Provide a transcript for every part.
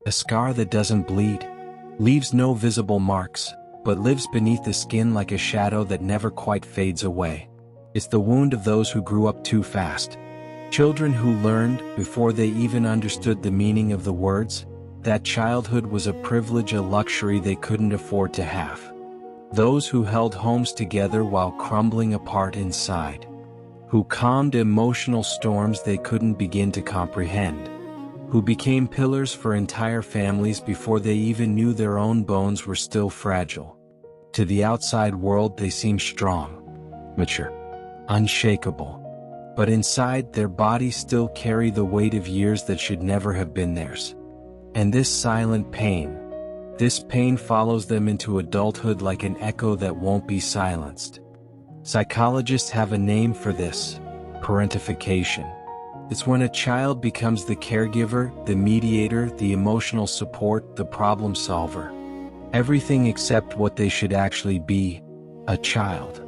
A scar that doesn't bleed, leaves no visible marks, but lives beneath the skin like a shadow that never quite fades away. It's the wound of those who grew up too fast. Children who learned, before they even understood the meaning of the words, that childhood was a privilege, a luxury they couldn't afford to have. Those who held homes together while crumbling apart inside. Who calmed emotional storms they couldn't begin to comprehend. Who became pillars for entire families before they even knew their own bones were still fragile. To the outside world they seem strong, mature, unshakable. But inside, their bodies still carry the weight of years that should never have been theirs. And this silent pain, this pain follows them into adulthood like an echo that won't be silenced. Psychologists have a name for this: parentification. It's when a child becomes the caregiver, the mediator, the emotional support, the problem solver. Everything except what they should actually be: a child.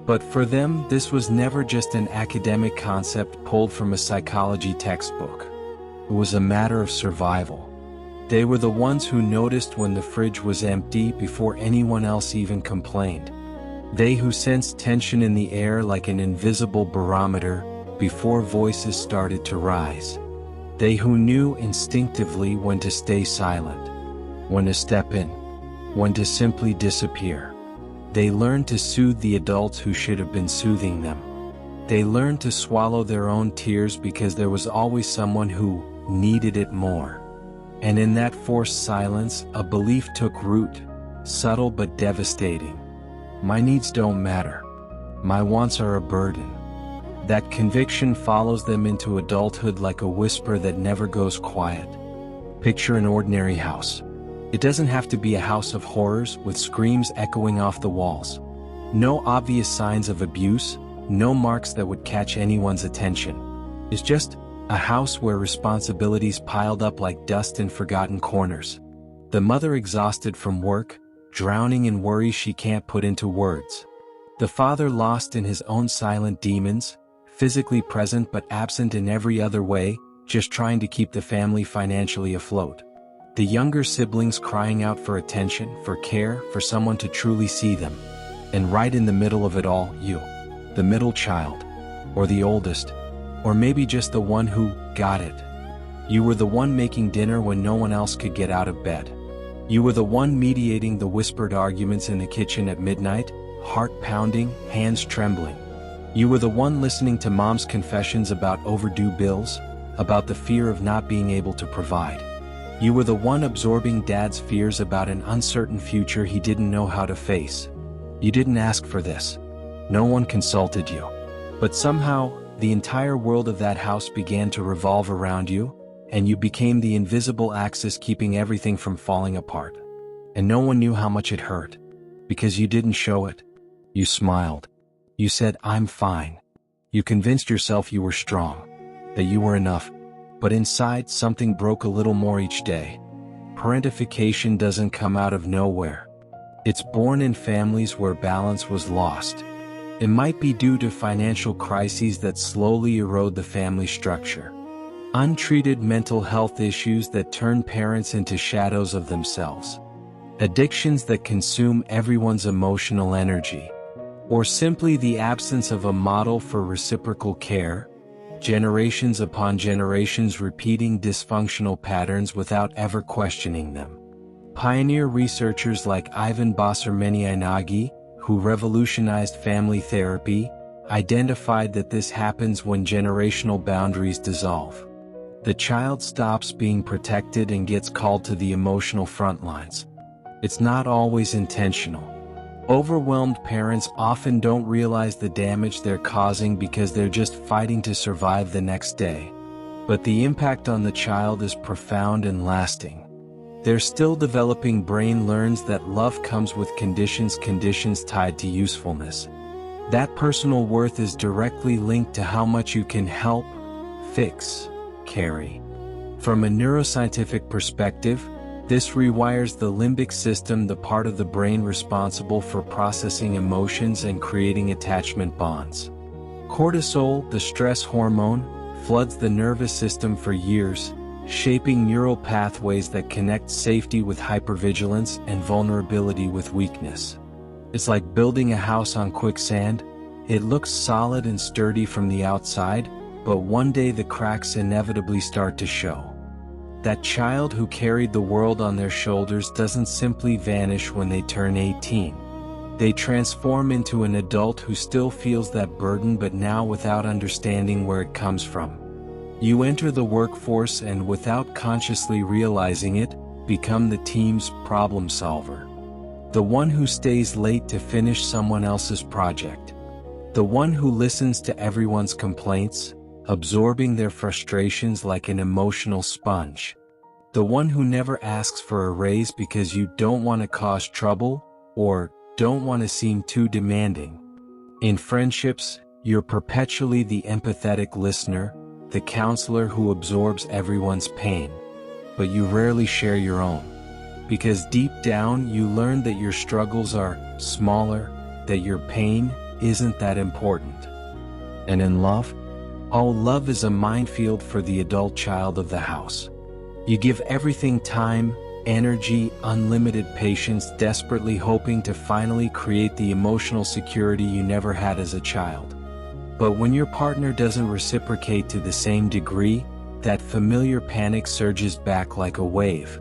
But for them, this was never just an academic concept pulled from a psychology textbook. It was a matter of survival. They were the ones who noticed when the fridge was empty before anyone else even complained. They who sensed tension in the air like an invisible barometer before voices started to rise. They who knew instinctively when to stay silent, when to step in, when to simply disappear. They learned to soothe the adults who should have been soothing them. They learned to swallow their own tears because there was always someone who needed it more. And in that forced silence, a belief took root, subtle but devastating. My needs don't matter. My wants are a burden. That conviction follows them into adulthood like a whisper that never goes quiet. Picture an ordinary house. It doesn't have to be a house of horrors with screams echoing off the walls. No obvious signs of abuse, no marks that would catch anyone's attention. It's just a house where responsibilities piled up like dust in forgotten corners. The mother exhausted from work, drowning in worries she can't put into words. The father lost in his own silent demons, physically present but absent in every other way, just trying to keep the family financially afloat. The younger siblings crying out for attention, for care, for someone to truly see them. And right in the middle of it all, you, the middle child, or the oldest, or maybe just the one who got it. You were the one making dinner when no one else could get out of bed. You were the one mediating the whispered arguments in the kitchen at midnight, heart pounding, hands trembling. You were the one listening to mom's confessions about overdue bills, about the fear of not being able to provide. You were the one absorbing dad's fears about an uncertain future he didn't know how to face. You didn't ask for this. No one consulted you. But somehow, the entire world of that house began to revolve around you, and you became the invisible axis keeping everything from falling apart. And no one knew how much it hurt. Because you didn't show it. You smiled. You said, "I'm fine." You convinced yourself you were strong, that you were enough. But inside, something broke a little more each day. Parentification doesn't come out of nowhere. It's born in families where balance was lost. It might be due to financial crises that slowly erode the family structure. Untreated mental health issues that turn parents into shadows of themselves. Addictions that consume everyone's emotional energy. Or simply the absence of a model for reciprocal care. Generations upon generations repeating dysfunctional patterns without ever questioning them. Pioneer researchers like Ivan Basarmenianagi, who revolutionized family therapy, identified that this happens when generational boundaries dissolve. The child stops being protected and gets called to the emotional front lines. It's not always intentional. Overwhelmed parents often don't realize the damage they're causing because they're just fighting to survive the next day. But the impact on the child is profound and lasting. Their still developing brain learns that love comes with conditions tied to usefulness. That personal worth is directly linked to how much you can help, fix, carry. From a neuroscientific perspective, this rewires the limbic system, the part of the brain responsible for processing emotions and creating attachment bonds. Cortisol, the stress hormone, floods the nervous system for years, shaping neural pathways that connect safety with hypervigilance and vulnerability with weakness. It's like building a house on quicksand. It looks solid and sturdy from the outside, but one day the cracks inevitably start to show. That child who carried the world on their shoulders doesn't simply vanish when they turn 18. They transform into an adult who still feels that burden, but now without understanding where it comes from. You enter the workforce and, without consciously realizing it, become the team's problem solver. The one who stays late to finish someone else's project. The one who listens to everyone's complaints, absorbing their frustrations like an emotional sponge. The one who never asks for a raise because you don't want to cause trouble, or don't want to seem too demanding. In friendships, you're perpetually the empathetic listener, the counselor who absorbs everyone's pain. But you rarely share your own. Because deep down you learn that your struggles are smaller, that your pain isn't that important. And in love? Oh, love is a minefield for the adult child of the house. You give everything: time, energy, unlimited patience, desperately hoping to finally create the emotional security you never had as a child. But when your partner doesn't reciprocate to the same degree, that familiar panic surges back like a wave.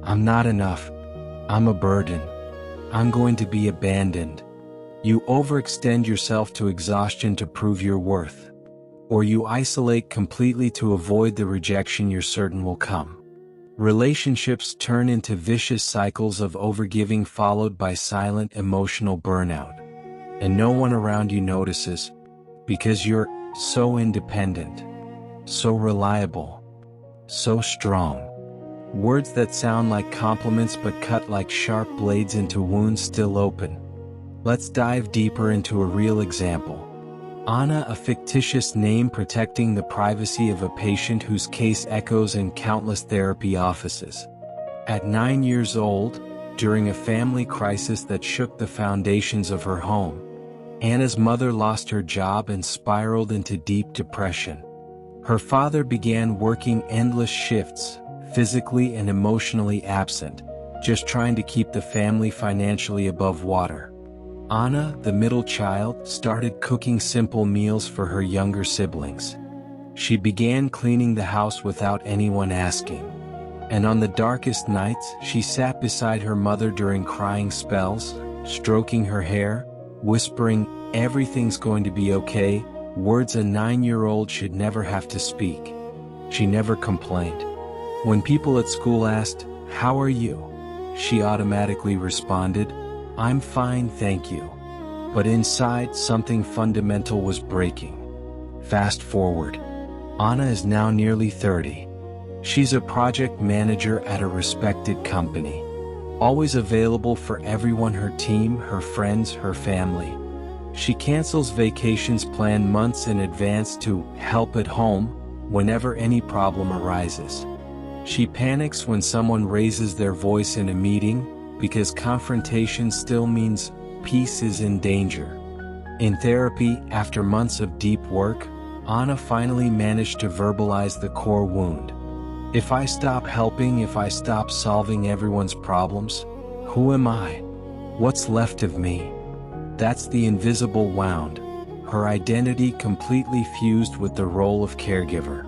I'm not enough. I'm a burden. I'm going to be abandoned. You overextend yourself to exhaustion to prove your worth. Or you isolate completely to avoid the rejection you're certain will come. Relationships turn into vicious cycles of overgiving followed by silent emotional burnout. And no one around you notices, because you're so independent, so reliable, so strong. Words that sound like compliments but cut like sharp blades into wounds still open. Let's dive deeper into a real example. Anna, a fictitious name protecting the privacy of a patient whose case echoes in countless therapy offices. At 9 years old, during a family crisis that shook the foundations of her home, Anna's mother lost her job and spiraled into deep depression. Her father began working endless shifts, physically and emotionally absent, just trying to keep the family financially above water. Anna, the middle child, started cooking simple meals for her younger siblings. She began cleaning the house without anyone asking. And on the darkest nights, she sat beside her mother during crying spells, stroking her hair, whispering, "Everything's going to be okay," words a 9-year-old should never have to speak. She never complained. When people at school asked, "How are you?" she automatically responded, "I'm fine, thank you." But inside, something fundamental was breaking. Fast forward. Anna is now nearly 30. She's a project manager at a respected company. Always available for everyone: her team, her friends, her family. She cancels vacations planned months in advance to help at home whenever any problem arises. She panics when someone raises their voice in a meeting, because confrontation still means peace is in danger. In therapy, after months of deep work, Anna finally managed to verbalize the core wound. If I stop helping, if I stop solving everyone's problems, who am I? What's left of me? That's the invisible wound, her identity completely fused with the role of caregiver.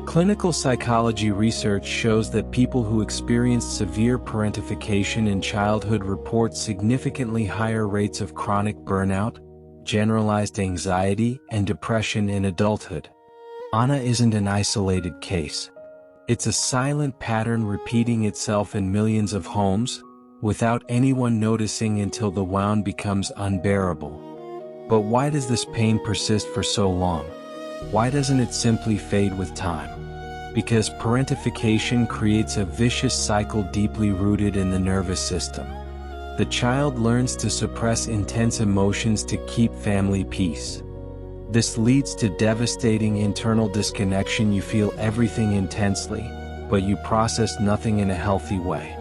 Clinical psychology research shows that people who experience severe parentification in childhood report significantly higher rates of chronic burnout, generalized anxiety, and depression in adulthood. Anna isn't an isolated case. It's a silent pattern repeating itself in millions of homes, without anyone noticing until the wound becomes unbearable. But why does this pain persist for so long? Why doesn't it simply fade with time? Because parentification creates a vicious cycle deeply rooted in the nervous system. The child learns to suppress intense emotions to keep family peace. This leads to devastating internal disconnection. You feel everything intensely, but you process nothing in a healthy way.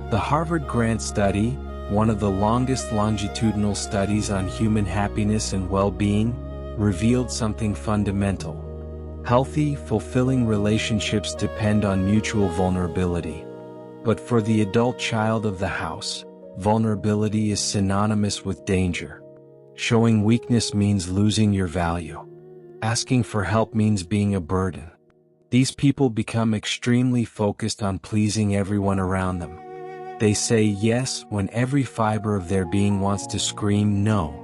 The Harvard Grant study, one of the longest longitudinal studies on human happiness and well-being, revealed something fundamental. Healthy, fulfilling relationships depend on mutual vulnerability. But for the adult child of the house, vulnerability is synonymous with danger. Showing weakness means losing your value. Asking for help means being a burden. These people become extremely focused on pleasing everyone around them. They say yes when every fiber of their being wants to scream no.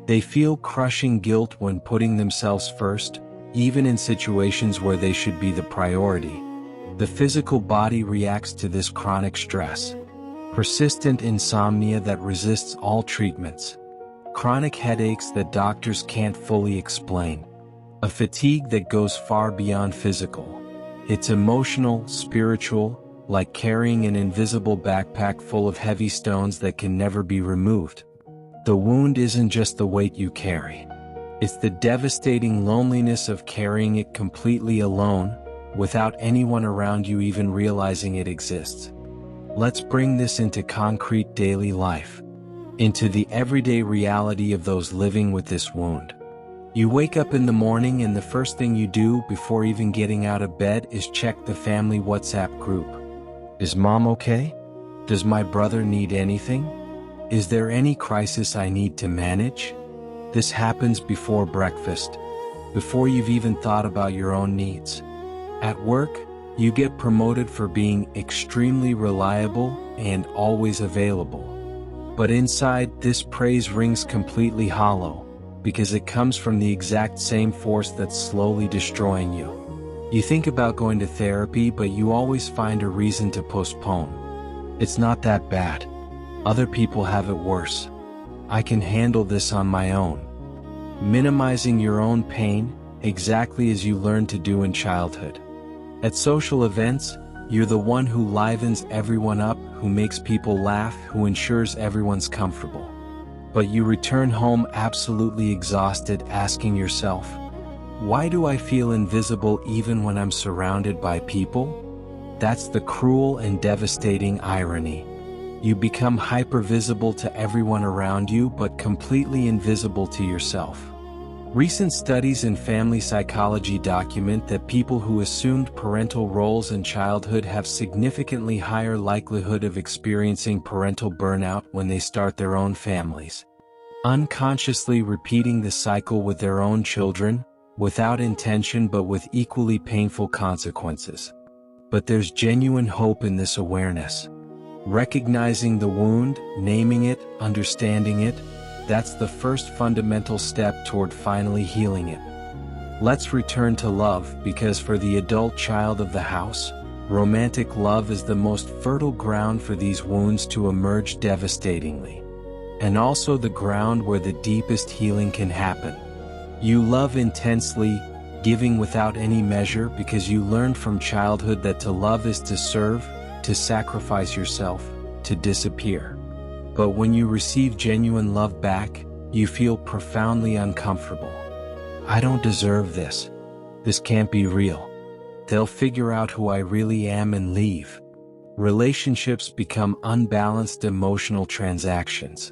They feel crushing guilt when putting themselves first, even in situations where they should be the priority. The physical body reacts to this chronic stress. Persistent insomnia that resists all treatments. Chronic headaches that doctors can't fully explain. A fatigue that goes far beyond physical. It's emotional, spiritual, like carrying an invisible backpack full of heavy stones that can never be removed. The wound isn't just the weight you carry. It's the devastating loneliness of carrying it completely alone, without anyone around you even realizing it exists. Let's bring this into concrete daily life, into the everyday reality of those living with this wound. You wake up in the morning and the first thing you do before even getting out of bed is check the family WhatsApp group. Is mom okay? Does my brother need anything? Is there any crisis I need to manage? This happens before breakfast, before you've even thought about your own needs. At work, you get promoted for being extremely reliable and always available. But inside, this praise rings completely hollow, because it comes from the exact same force that's slowly destroying you. You think about going to therapy, but you always find a reason to postpone. It's not that bad. Other people have it worse. I can handle this on my own. Minimizing your own pain, exactly as you learned to do in childhood. At social events, you're the one who livens everyone up, who makes people laugh, who ensures everyone's comfortable. But you return home absolutely exhausted, asking yourself, why do I feel invisible even when I'm surrounded by people? That's the cruel and devastating irony. You become hypervisible to everyone around you but completely invisible to yourself. Recent studies in family psychology document that people who assumed parental roles in childhood have significantly higher likelihood of experiencing parental burnout when they start their own families. Unconsciously repeating the cycle with their own children, without intention but with equally painful consequences. But there's genuine hope in this awareness. Recognizing the wound, naming it, understanding it, that's the first fundamental step toward finally healing it. Let's return to love, because for the adult child of the house, romantic love is the most fertile ground for these wounds to emerge devastatingly. And also the ground where the deepest healing can happen. You love intensely, giving without any measure, because you learned from childhood that to love is to serve, to sacrifice yourself, to disappear. But when you receive genuine love back, you feel profoundly uncomfortable. I don't deserve this. This can't be real. They'll figure out who I really am and leave. Relationships become unbalanced emotional transactions.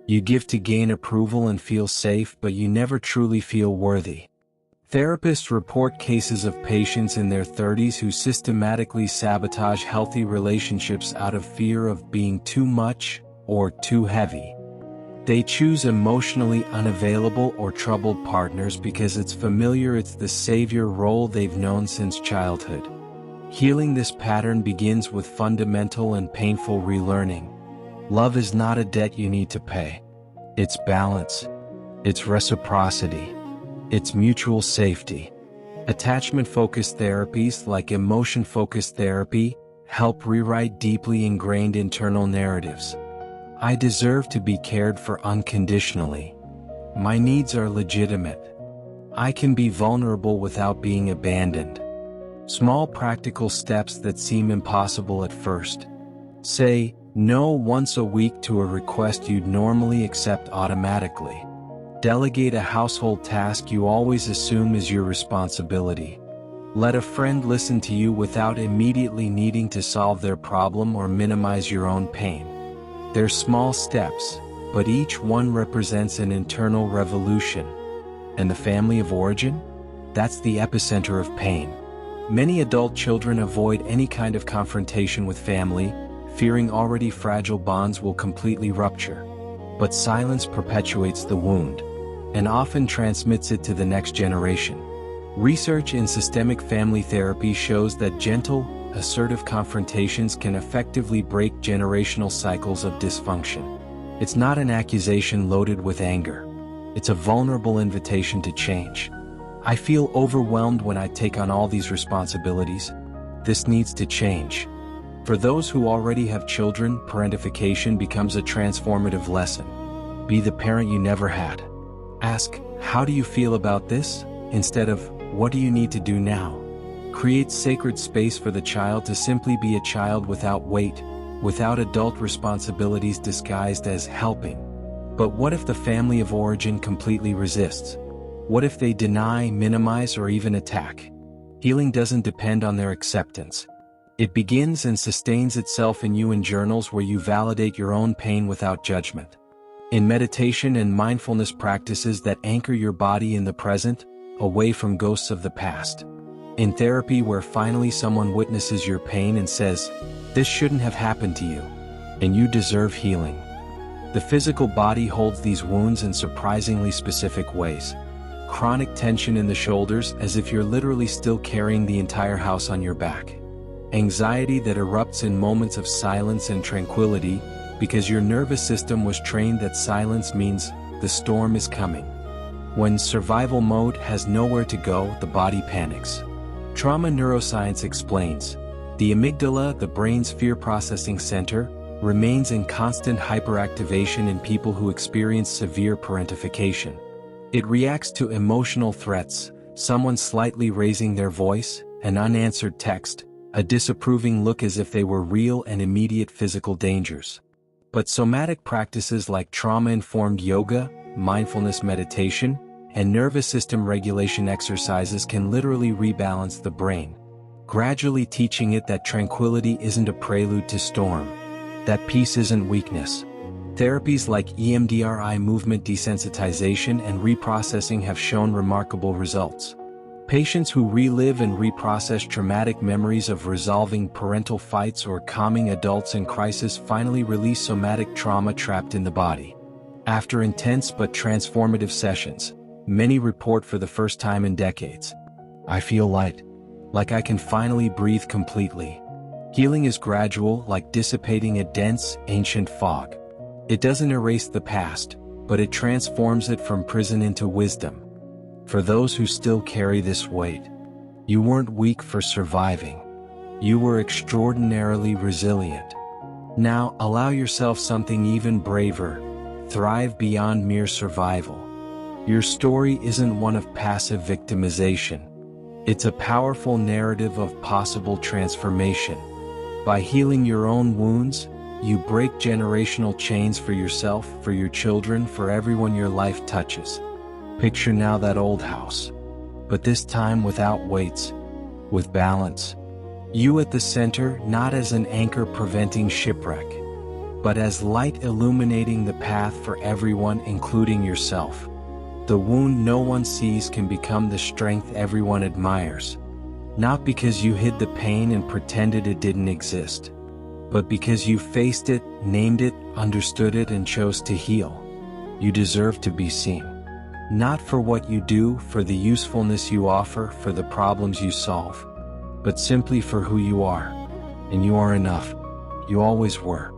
You give to gain approval and feel safe, but you never truly feel worthy. Therapists report cases of patients in their 30s who systematically sabotage healthy relationships out of fear of being too much or too heavy. They choose emotionally unavailable or troubled partners because it's familiar, it's the savior role they've known since childhood. Healing this pattern begins with fundamental and painful relearning. Love is not a debt you need to pay. It's balance. It's reciprocity. It's mutual safety. Attachment-focused therapies like emotion-focused therapy help rewrite deeply ingrained internal narratives. I deserve to be cared for unconditionally. My needs are legitimate. I can be vulnerable without being abandoned. Small practical steps that seem impossible at first. Say no once a week to a request you'd normally accept automatically. Delegate a household task you always assume is your responsibility. Let a friend listen to you without immediately needing to solve their problem or minimize your own pain. They're small steps, but each one represents an internal revolution. And the family of origin? that's the epicenter of pain. Many adult children avoid any kind of confrontation with family, fearing already fragile bonds will completely rupture. But silence perpetuates the wound, and often transmits it to the next generation. Research in systemic family therapy shows that gentle, assertive confrontations can effectively break generational cycles of dysfunction. It's not an accusation loaded with anger. It's a vulnerable invitation to change. I feel overwhelmed when I take on all these responsibilities. This needs to change. For those who already have children, parentification becomes a transformative lesson. Be the parent you never had. Ask, how do you feel about this? Instead of, what do you need to do now? Create sacred space for the child to simply be a child without weight, without adult responsibilities disguised as helping. But what if the family of origin completely resists? What if they deny, minimize, or even attack? Healing doesn't depend on their acceptance. It begins and sustains itself in you in journals where you validate your own pain without judgment. In meditation and mindfulness practices that anchor your body in the present, away from ghosts of the past. In therapy where finally someone witnesses your pain and says, this shouldn't have happened to you, and you deserve healing. The physical body holds these wounds in surprisingly specific ways. Chronic tension in the shoulders as if you're literally still carrying the entire house on your back. Anxiety that erupts in moments of silence and tranquility because your nervous system was trained that silence means the storm is coming. When survival mode has nowhere to go, the body panics. Trauma neuroscience explains, the amygdala, the brain's fear processing center, remains in constant hyperactivation in people who experience severe parentification. It reacts to emotional threats, someone slightly raising their voice, an unanswered text, a disapproving look as if they were real and immediate physical dangers. But somatic practices like trauma-informed yoga, mindfulness meditation, and nervous system regulation exercises can literally rebalance the brain, gradually teaching it that tranquility isn't a prelude to storm, that peace isn't weakness. Therapies like EMDRI, movement desensitization, and reprocessing have shown remarkable results. Patients who relive and reprocess traumatic memories of resolving parental fights or calming adults in crisis finally release somatic trauma trapped in the body. After intense but transformative sessions, many report for the first time in decades, I feel light, like I can finally breathe completely. Healing is gradual, like dissipating a dense, ancient fog. It doesn't erase the past, but it transforms it from prison into wisdom. For those who still carry this weight, you weren't weak for surviving. You were extraordinarily resilient. Now allow yourself something even braver. Thrive beyond mere survival. Your story isn't one of passive victimization. It's a powerful narrative of possible transformation. By healing your own wounds, you break generational chains for yourself, for your children, for everyone your life touches. Picture now that old house, but this time without weights, with balance. You at the center, not as an anchor preventing shipwreck, but as light illuminating the path for everyone, including yourself. The wound no one sees can become the strength everyone admires. Not because you hid the pain and pretended it didn't exist, but because you faced it, named it, understood it, and chose to heal. You deserve to be seen. Not for what you do, for the usefulness you offer, for the problems you solve, but simply for who you are. And you are enough. You always were.